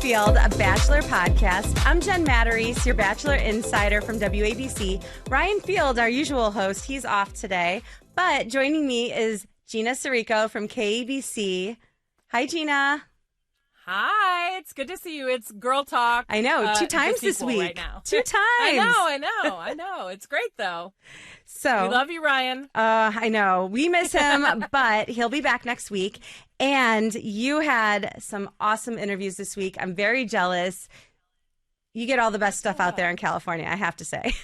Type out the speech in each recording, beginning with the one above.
Field, a Bachelor podcast. I'm Jen Matarese, your Bachelor insider from WABC. Ryan Field, our usual host, he's off today. But joining me is Gina Sirico from KABC. Hi, Gina. Hi, it's good to see you. It's Girl Talk. I know, two times this week. Right now. 2 times. I know. It's great, though. So we love you, Ryan. I know. We miss him, but he'll be back next week. And you had some awesome interviews this week. I'm very jealous. You get all the best stuff out there in California, I have to say.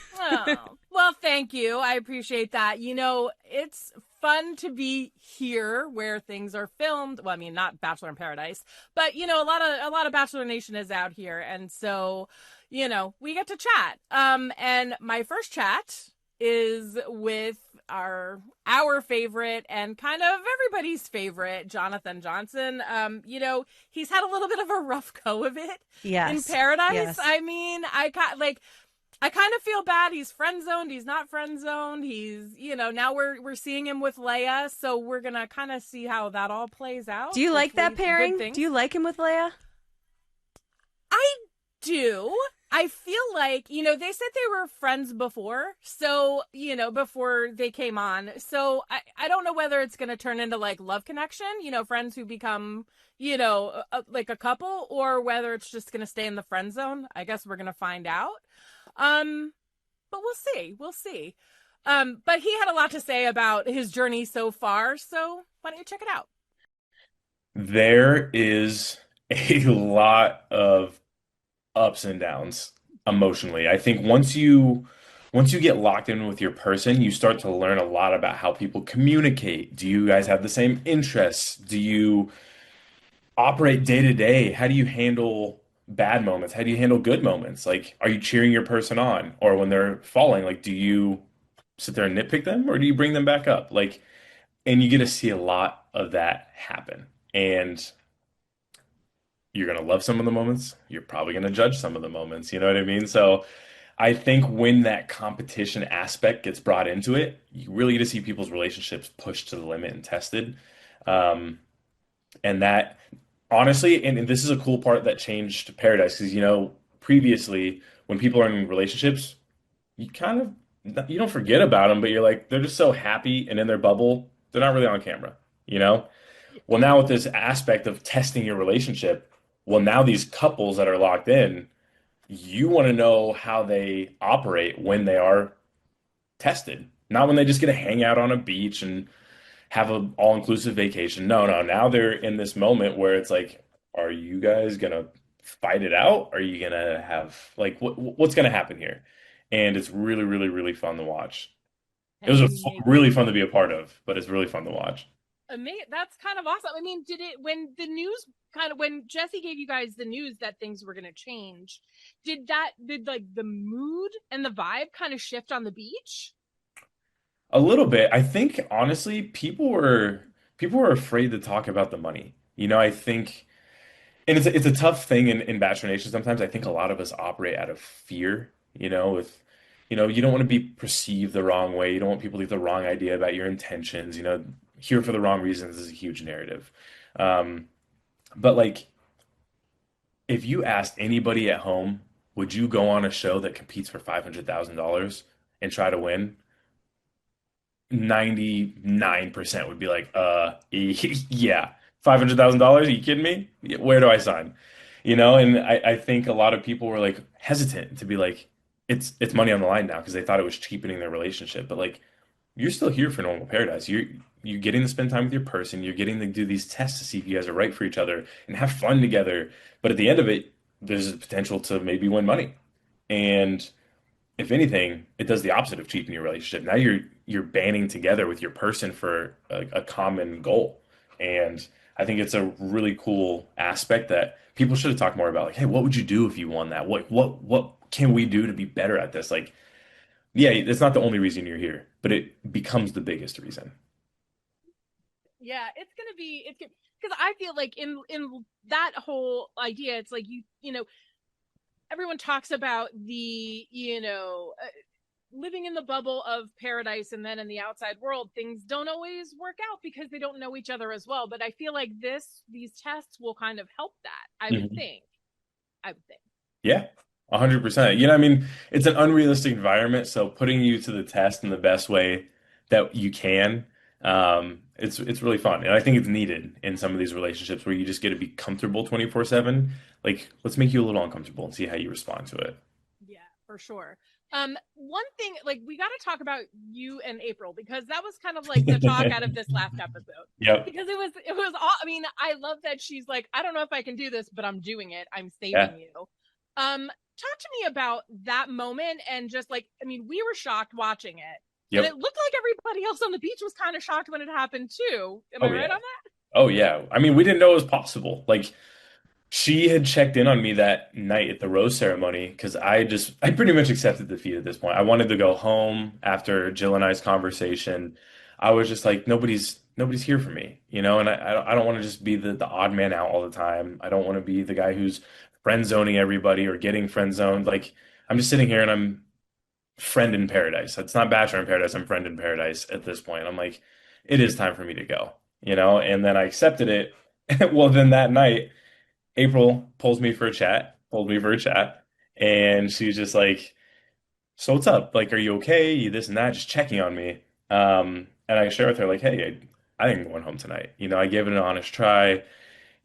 Well, thank you. I appreciate that. You know, it's fun to be here where things are filmed. Well, I mean, not Bachelor in Paradise, but you know, a lot of Bachelor Nation is out here, and so, you know, we get to chat. And my first chat is with our favorite and kind of everybody's favorite, Jonathon Johnson. You know, he's had a little bit of a rough go of it in Paradise. Yes. I mean, I kind of feel bad. He's friend zoned. He's not friend zoned. He's, you know, now we're seeing him with Leia. So we're going to kind of see how that all plays out. Do you like that pairing? Do you like him with Leia? I do. I feel like, you know, they said they were friends before. So, you know, before they came on. So I don't know whether it's going to turn into like love connection, you know, friends who become, you know, like a couple, or whether it's just going to stay in the friend zone. I guess we're going to find out. But we'll see. But he had a lot to say about his journey so far. So why don't you check it out? There is a lot of ups and downs emotionally. I think once you get locked in with your person, you start to learn a lot about how people communicate. Do you guys have the same interests? Do you operate day to day? How do you handle bad moments? How do you handle good moments? Like, are you cheering your person on? Or when they're falling, like, do you sit there and nitpick them or do you bring them back up? Like, and you get to see a lot of that happen. And you're going to love some of the moments. You're probably going to judge some of the moments. You know what I mean? So I think when that competition aspect gets brought into it, you really get to see people's relationships pushed to the limit and tested. And that honestly, and this is a cool part that changed Paradise, because, you know, previously when people are in relationships, you don't forget about them, but you're like, they're just so happy and in their bubble, they're not really on camera, you know? Well, now with this aspect of testing your relationship, well, now these couples that are locked in, you want to know how they operate when they are tested, not when they just get to hang out on a beach and have an all-inclusive vacation. No. Now they're in this moment where it's like, are you guys gonna fight it out? Are you gonna have like what's gonna happen here? And it's really, really, really fun to watch. It was really fun to be a part of, but it's really fun to watch. That's kind of awesome. I mean, when Jesse gave you guys the news that things were going to change, did like the mood and the vibe kind of shift on the beach? A little bit. I think honestly, people were afraid to talk about the money. You know, I think, and it's a tough thing in Bachelor Nation sometimes. I think a lot of us operate out of fear, you know, you don't want to be perceived the wrong way. You don't want people to get the wrong idea about your intentions, you know, here for the wrong reasons is a huge narrative. But like, if you asked anybody at home, would you go on a show that competes for $500,000 and try to win? 99% would be like, yeah, $500,000? Are you kidding me? Where do I sign? You know, and I think a lot of people were like hesitant to be like, it's money on the line now because they thought it was cheapening their relationship. But like, you're still here for normal paradise. You're getting to spend time with your person. You're getting to do these tests to see if you guys are right for each other and have fun together. But at the end of it, there's a potential to maybe win money. And if anything, it does the opposite of cheapening your relationship. Now you're banding together with your person for a common goal. And I think it's a really cool aspect that people should have talked more about. Like, hey, what would you do if you won that? What can we do to be better at this? Like, yeah, it's not the only reason you're here, but it becomes the biggest reason. Yeah, it's because I feel like in that whole idea, it's like you know, everyone talks about the, you know, living in the bubble of paradise, and then in the outside world, things don't always work out because they don't know each other as well. But I feel like these tests will kind of help that, I would think. I would think. Yeah, 100%. You know, I mean, it's an unrealistic environment, so putting you to the test in the best way that you can, it's really fun. And I think it's needed in some of these relationships where you just get to be comfortable 24/7. Like, let's make you a little uncomfortable and see how you respond to it. Yeah, for sure. One thing, like we got to talk about you and April because that was kind of like the talk out of this last episode. Yep. Because it was all, I mean, I love that she's like, I don't know if I can do this, but I'm doing it. I'm Yeah. saving you. Talk to me about that moment and just like, I mean, we were shocked watching it. And it Yep. looked like everybody else on the beach was kind of shocked when it happened too. Am I Oh right yeah. on that? Oh yeah. I mean, we didn't know it was possible. Like, she had checked in on me that night at the rose ceremony because I pretty much accepted defeat at this point. I wanted to go home after Jill and I's conversation. I was just like, nobody's here for me, you know, and I don't want to just be the odd man out all the time. I don't want to be the guy who's friend zoning everybody or getting friend zoned. Like, I'm just sitting here and I'm friend in paradise. It's not bachelor in paradise. I'm friend in paradise at this point. I'm like, it is time for me to go, you know, and then I accepted it. Well, then that night. April pulled me for a chat, and she's just like, "So what's up? Like, are you okay? You this and that, just checking on me." And I share with her like, "Hey, I think I'm going home tonight. You know, I gave it an honest try.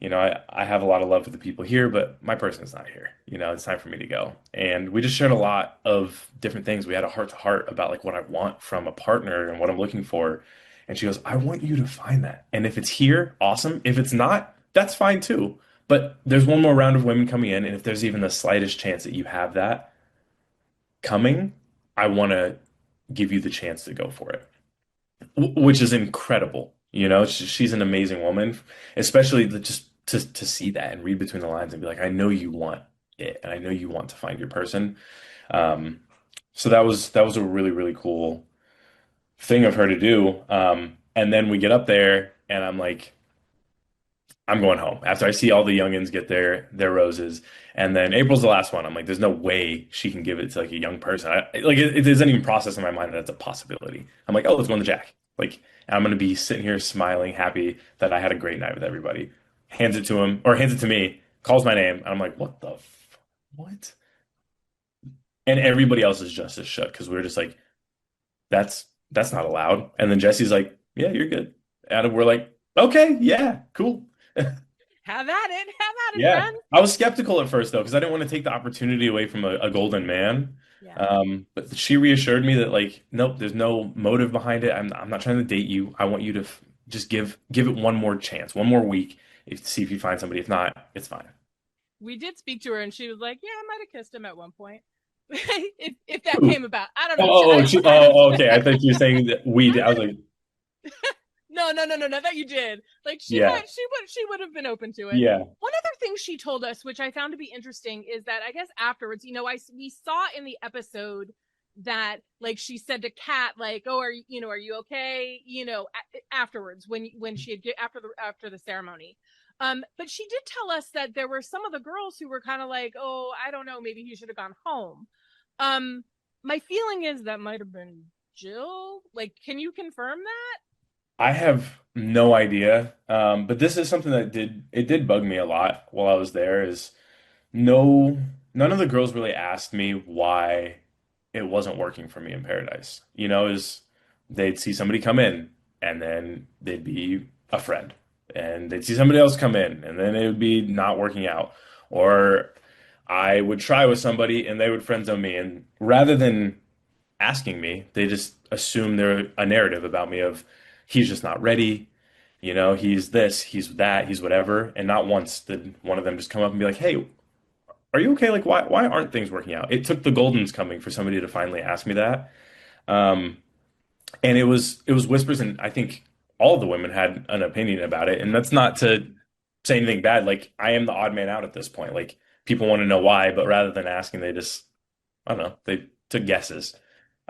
You know, I have a lot of love for the people here, but my person's not here. You know, it's time for me to go." And we just shared a lot of different things. We had a heart to heart about like what I want from a partner and what I'm looking for. And she goes, "I want you to find that. And if it's here, awesome. If it's not, that's fine too. But there's one more round of women coming in, and if there's even the slightest chance that you have that coming, I want to give you the chance to go for it." Which is incredible. You know, she's an amazing woman, especially just to see that and read between the lines and be like, I know you want it, and I know you want to find your person. Um, so that was a really really cool thing of her to do. And then we get up there, and I'm like, I'm going home after I see all the youngins get their roses, and then April's the last one. I'm like, there's no way she can give it to like a young person. Like it doesn't even process in my mind that it's a possibility. I'm like, oh, let's go on the Jack. Like I'm gonna be sitting here smiling, happy that I had a great night with everybody. Hands it to him or hands it to me, calls my name, and I'm like, what? And everybody else is just as shook because we are just like, that's not allowed. And then Jesse's like, yeah, you're good. And we're like, okay, yeah, cool. Have at it, Yeah, friend. I was skeptical at first though because I didn't want to take the opportunity away from a golden man. Yeah. But she reassured me that like, nope, there's no motive behind it. I'm not trying to date you. I want you to just give it one more chance, one more week, see if you find somebody. If not, it's fine. We did speak to her, and she was like, "Yeah, I might have kissed him at one point, if that Ooh. came about. I don't Oh, know. oh, oh, We're kind of okay. I thought you were saying that we did. I was like, no. That you did. Like yeah, she would have been open to it. yeah. One other thing she told us, which I found to be interesting, is that I guess afterwards, we saw in the episode that like she said to Kat, like, "Oh, are you okay?" Afterwards when she had after the ceremony. But she did tell us that there were some of the girls who were kind of like, "Oh, I don't know, maybe he should have gone home." Um, my feeling is that might have been Jill. Like, can you confirm that? I have no idea. But this is something that did bug me a lot while I was there. Is no, none of the girls really asked me why it wasn't working for me in Paradise. You know, is they'd see somebody come in and then they'd be a friend. And they'd see somebody else come in and then it would be not working out. Or I would try with somebody and they would friend zone me. And rather than asking me, they just assume they're a narrative about me of he's just not ready. You know, he's this, he's that, he's whatever. And not once did one of them just come up and be like, hey, are you okay? Like, why aren't things working out? It took the Goldens coming for somebody to finally ask me that. Um, and it was whispers, and I think all the women had an opinion about it. And that's not to say anything bad. Like, I am the odd man out at this point. Like, people want to know why, but rather than asking, they just, I don't know, they took guesses.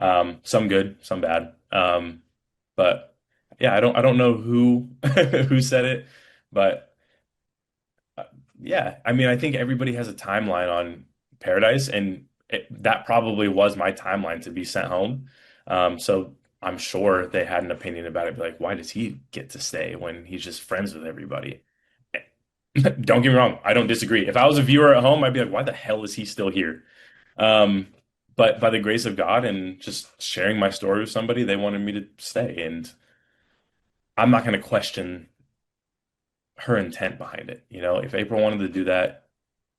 Some good, some bad. But yeah, I don't know who who said it, but. Uh, Yeah, I mean, I think everybody has a timeline on Paradise, and that probably was my timeline to be sent home. So I'm sure they had an opinion about it, be like, why does he get to stay when he's just friends with everybody? Don't get me wrong, I don't disagree. If I was a viewer at home, I'd be like, why the hell is he still here? Um, but by the grace of God and just sharing my story with somebody, they wanted me to stay. And I'm not going to question her intent behind it. If April wanted to do that,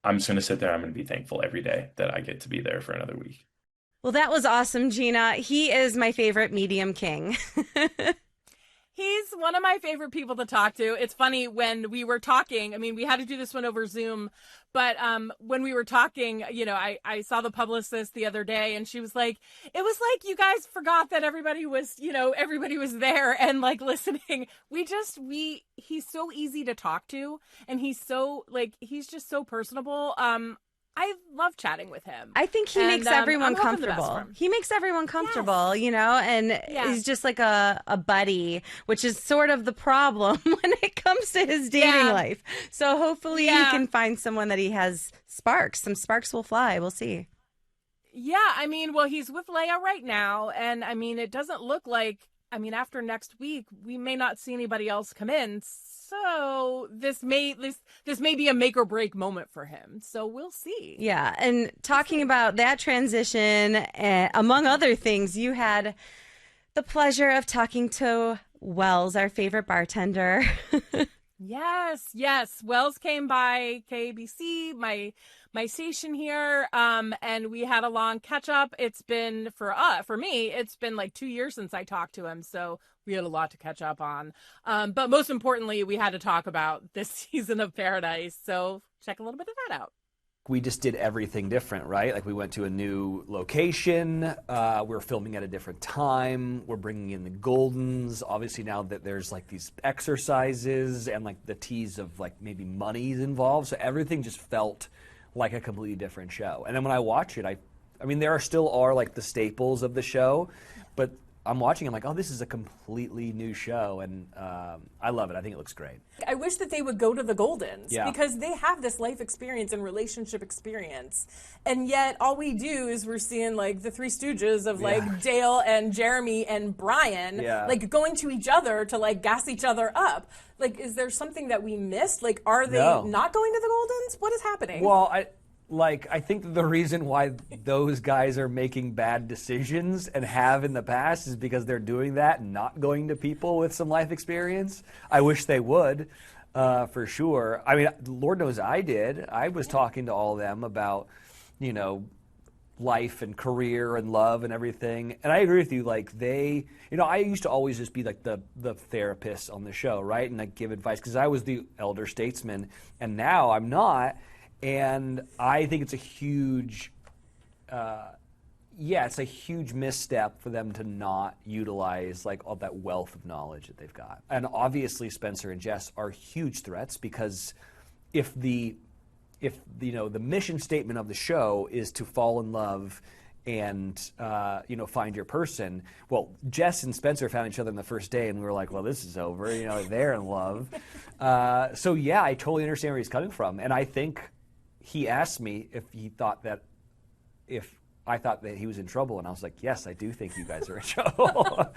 I'm just going to sit there. I'm going to be thankful every day that I get to be there for another week. Well, that was awesome, Gina. He is my favorite medium king. He's one of my favorite people to talk to. It's funny when we were talking, I mean, we had to do this one over Zoom, but when we were talking, I saw the publicist the other day and she was like, it was like you guys forgot that everybody was there and like listening. He's so easy to talk to and he's just so personable. I love chatting with him. I think he makes everyone I'm hoping the best comfortable. for him. He makes everyone comfortable, and he's just like a buddy, which is sort of the problem when it comes to his dating life. So hopefully he can find someone that he has sparks. Some sparks will fly. We'll see. Yeah, I mean, well, he's with Leia right now, and I mean, it doesn't look like, after next week, we may not see anybody else come in. So this may be a make or break moment for him. So we'll see. Yeah, and talking about that transition, among other things, you had the pleasure of talking to Wells, our favorite bartender. Yes. Wells came by KABC, my station here, and we had a long catch up. It's been for me, it's been like 2 years since I talked to him, so we had a lot to catch up on. But most importantly, we had to talk about this season of Paradise. So check a little bit of that out. We just did everything different, right? Like we went to a new location. We're filming at a different time. We're bringing in the Goldens. Obviously now that there's like these exercises and like the tease of like maybe money's involved. So everything just felt like a completely different show. And then when I watch it, I mean, there still are like the staples of the show, but I'm watching, I'm like, oh, this is a completely new show, and I love it. I think it looks great. I wish that they would go to the Goldens because they have this life experience and relationship experience, and yet all we do is we're seeing like the Three Stooges of like Dale and Jeremy and Brian like going to each other to like gas each other up. Like, is there something that we missed? Like, are they not going to the Goldens? What is happening? Well, I think the reason why those guys are making bad decisions and have in the past is because they're doing that and not going to people with some life experience. I wish they would, for sure. I mean, Lord knows I did. I was talking to all of them about, life and career and love and everything. And I agree with you. Like I used to always just be like the therapist on the show, right? And like give advice because I was the elder statesman, and now I'm not. And I think it's a huge, it's a huge misstep for them to not utilize like all that wealth of knowledge that they've got. And obviously Spencer and Jess are huge threats because if the mission statement of the show is to fall in love and find your person. Well, Jess and Spencer found each other on the first day, and we were like, well, this is over. They're in love. So yeah, I totally understand where he's coming from, and I think he asked me if I thought that he was in trouble, and I was like, yes, I do think you guys are in trouble.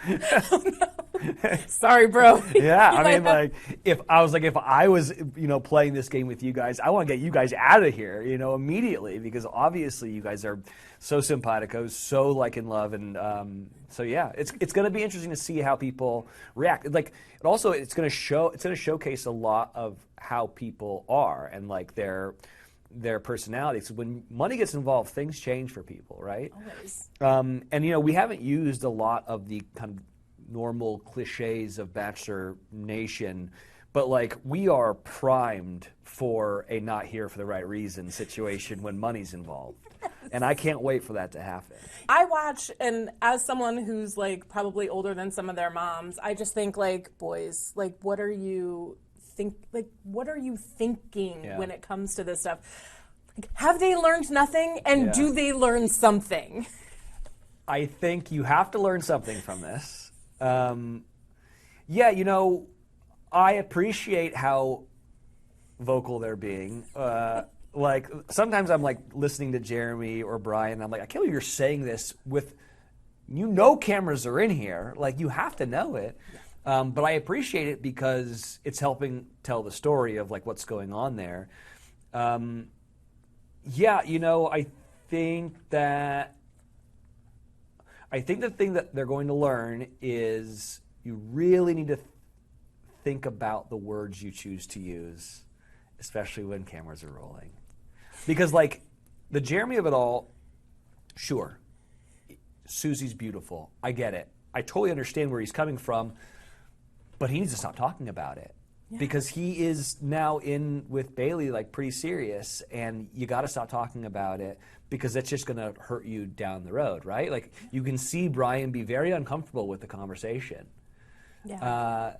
Sorry, bro. Yeah, I mean, like, if I was, playing this game with you guys, I want to get you guys out of here, immediately, because obviously you guys are so simpatico, so like in love, and so yeah, it's going to be interesting to see how people react. Like, it's going to showcase a lot of how people are and like their personalities. When money gets involved, things change for people, right? Always. And we haven't used a lot of the kind of normal cliches of Bachelor Nation, but like we are primed for a not here for the right reason situation when money's involved. And I can't wait for that to happen. I watch, and as someone who's like probably older than some of their moms, I just think like, boys, like what are you thinking when it comes to this stuff? Like, have they learned nothing, and do they learn something? I think you have to learn something from this. I appreciate how vocal they're being. Like sometimes I'm like listening to Jeremy or Brian, and I'm like, I can't believe you're saying this with, cameras are in here. Like you have to know it. But I appreciate it because it's helping tell the story of like what's going on there. Yeah, you know, I think the thing that they're going to learn is you really need to think about the words you choose to use, especially when cameras are rolling. Because like the Jeremy of it all, sure, Susie's beautiful. I get it. I totally understand where he's coming from, but he needs to stop talking about it. Yeah. Because he is now in with Bailey like pretty serious, and you got to stop talking about it because that's just going to hurt you down the road, right? Like you can see Brian be very uncomfortable with the conversation. Yeah.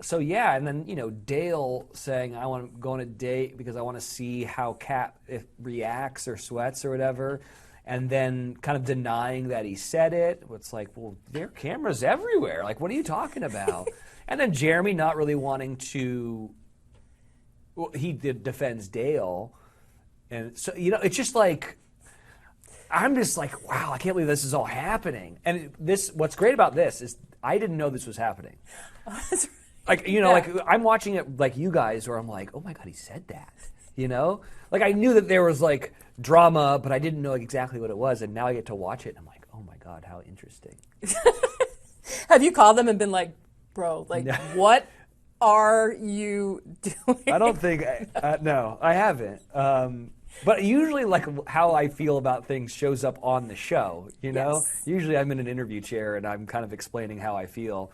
So yeah, and then, you know, Dale saying, I want to go on a date because I want to see how Kat reacts or sweats or whatever, and then kind of denying that he said it. It's like, well, there are cameras everywhere. Like, what are you talking about? And then Jeremy not really wanting to, well, he defends Dale. And so, you know, it's just like, I'm just like, wow, I can't believe this is all happening. And what's great about this is I didn't know this was happening. That's right. Like, you know, like I'm watching it like you guys where I'm like, oh my God, he said that, you know? Like I knew that there was like drama, but I didn't know exactly what it was. And now I get to watch it and I'm like, oh my God, how interesting. Have you called them and been like, bro, like, what are you doing? I don't think, no, I haven't. But usually, like, how I feel about things shows up on the show, you know? Yes. Usually I'm in an interview chair and I'm kind of explaining how I feel.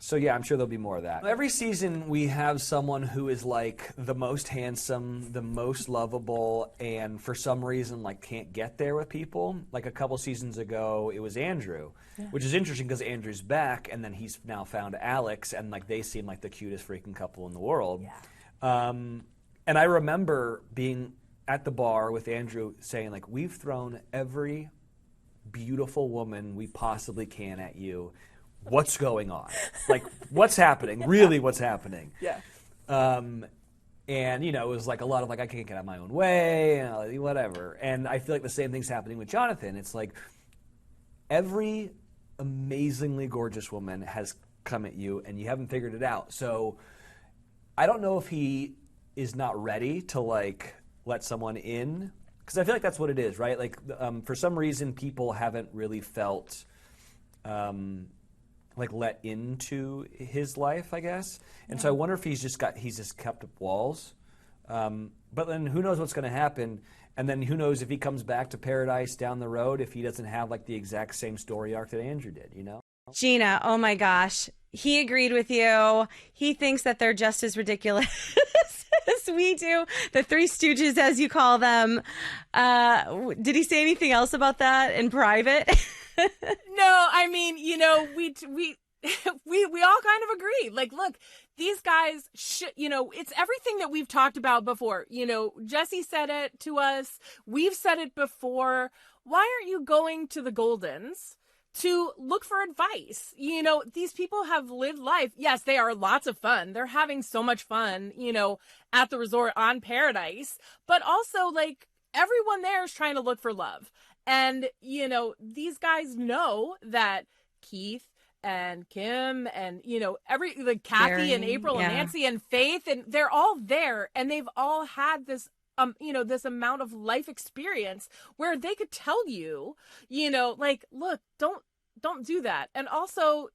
So yeah, I'm sure there'll be more of that. Every season we have someone who is like the most handsome, the most lovable, and for some reason like can't get there with people. Like a couple seasons ago, it was Andrew, which is interesting because Andrew's back, and then he's now found Alex, and like they seem like the cutest freaking couple in the world. Yeah. And I remember being at the bar with Andrew saying like, we've thrown every beautiful woman we possibly can at you. What's going on? Like, what's happening? Really, what's happening? Yeah. And, you know, it was like a lot of like, I can't get out of my own way, and whatever. And I feel like the same thing's happening with Jonathon. It's like every amazingly gorgeous woman has come at you, and you haven't figured it out. So I don't know if he is not ready to, like, let someone in. Because I feel like that's what it is, right? Like, for some reason, people haven't really felt... like let into his life, I guess. And so I wonder if he's just kept up walls. But then who knows what's going to happen? And then who knows if he comes back to Paradise down the road if he doesn't have like the exact same story arc that Andrew did, you know? Gina, oh my gosh. He agreed with you. He thinks that they're just as ridiculous as we do. The Three Stooges, as you call them. Did he say anything else about that in private? No, I mean, you know, we all kind of agree. Like, look, these guys should, you know, it's everything that we've talked about before. You know, Jesse said it to us. We've said it before. Why aren't you going to the Goldens to look for advice? You know, these people have lived life. Yes, they are lots of fun. They're having so much fun, you know, at the resort on Paradise. But also, like, everyone there is trying to look for love. And, you know, these guys know that Keith and Kim and, you know, Kathy Gary, and April and Nancy and Faith, and they're all there, and they've all had this, you know, this amount of life experience where they could tell you, you know, like, look, don't do that. And also,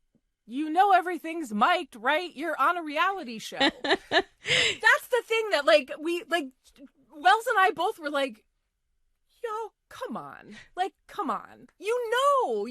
you know, everything's mic'd, right? You're on a reality show. That's the thing that, like, Wells and I both were like, yo, come on. Like, come on. You know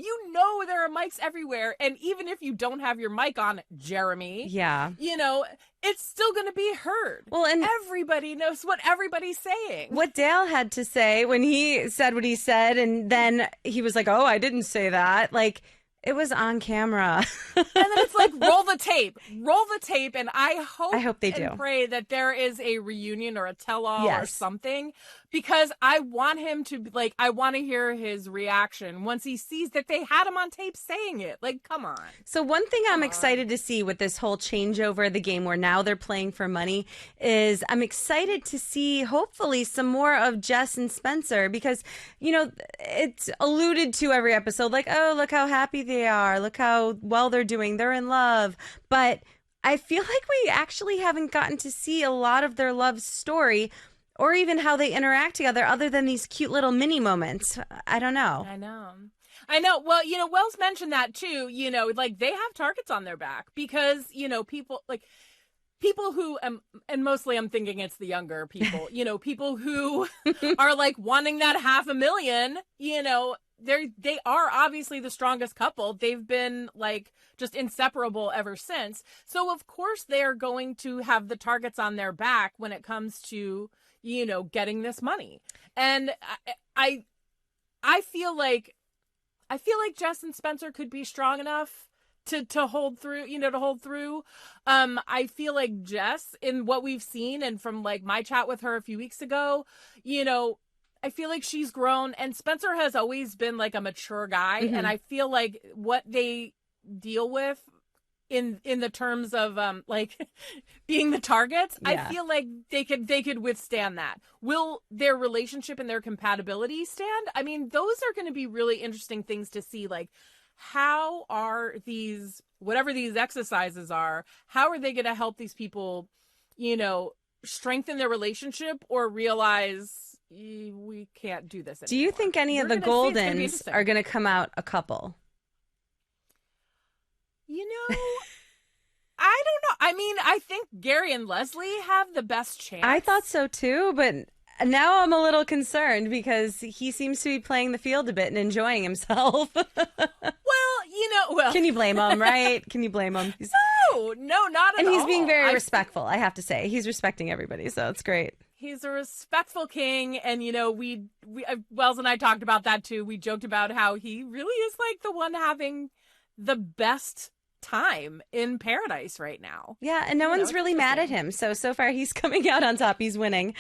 there are mics everywhere. And even if you don't have your mic on, Jeremy, you know, it's still going to be heard. Well, and everybody knows what everybody's saying. What Dale had to say when he said what he said, and then he was like, oh, I didn't say that. Like, it was on camera. And then it's like, roll the tape, and I hope they do. And pray that there is a reunion or a tell-all or something, because I want him to, like, I want to hear his reaction once he sees that they had him on tape saying it. Like, come on. So one thing I'm excited to see with this whole changeover of the game where now they're playing for money is I'm excited to see hopefully some more of Jess and Spencer, because, you know, it's alluded to every episode, like, oh, look how happy they they are. Look how well they're doing. They're in love. But I feel like we actually haven't gotten to see a lot of their love story or even how they interact together other than these cute little mini moments. I don't know. I know. Well, Wells mentioned that too, like they have targets on their back because, people who, and mostly I'm thinking it's the younger people, people who are like wanting that $500,000, they are obviously the strongest couple. They've been like just inseparable ever since. So of course they are going to have the targets on their back when it comes to, getting this money. And I feel like Jess and Spencer could be strong enough to hold through, I feel like Jess, in what we've seen and from like my chat with her a few weeks ago, I feel like she's grown, and Spencer has always been like a mature guy. Mm-hmm. And I feel like what they deal with in the terms of like being the targets, yeah. I feel like they could withstand that. Will their relationship and their compatibility stand? I mean, those are going to be really interesting things to see. Like, how are these, whatever these exercises are, how are they going to help these people, strengthen their relationship or realize we can't do this anymore? Do you think any of the Goldens are going to come out a couple? I don't know. I mean, I think Gary and Leslie have the best chance. I thought so too, but now I'm a little concerned because he seems to be playing the field a bit and enjoying himself. Well, can you blame him, right? Can you blame him? No, not at all. And he's being very respectful, I have to say. He's respecting everybody, so it's great. He's a respectful king, and we Wells and I talked about that too. We joked about how he really is like the one having the best time in paradise right now. Yeah, and no one's really mad at him. So far he's coming out on top. He's winning.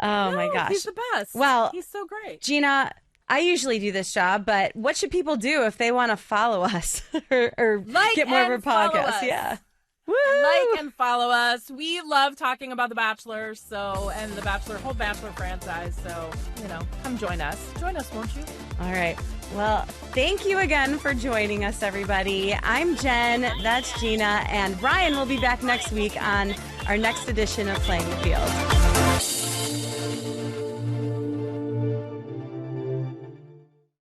My gosh. He's the best. Well, he's so great. Gina, I usually do this job, but what should people do if they want to follow us or get more of our podcasts? Yeah. Woo! Like and follow us. We love talking about The Bachelor, and the whole Bachelor franchise. So, come join us. Join us, won't you? All right. Well, thank you again for joining us, everybody. I'm Jen, that's Gina, and Brian will be back next week on our next edition of Playing the Field.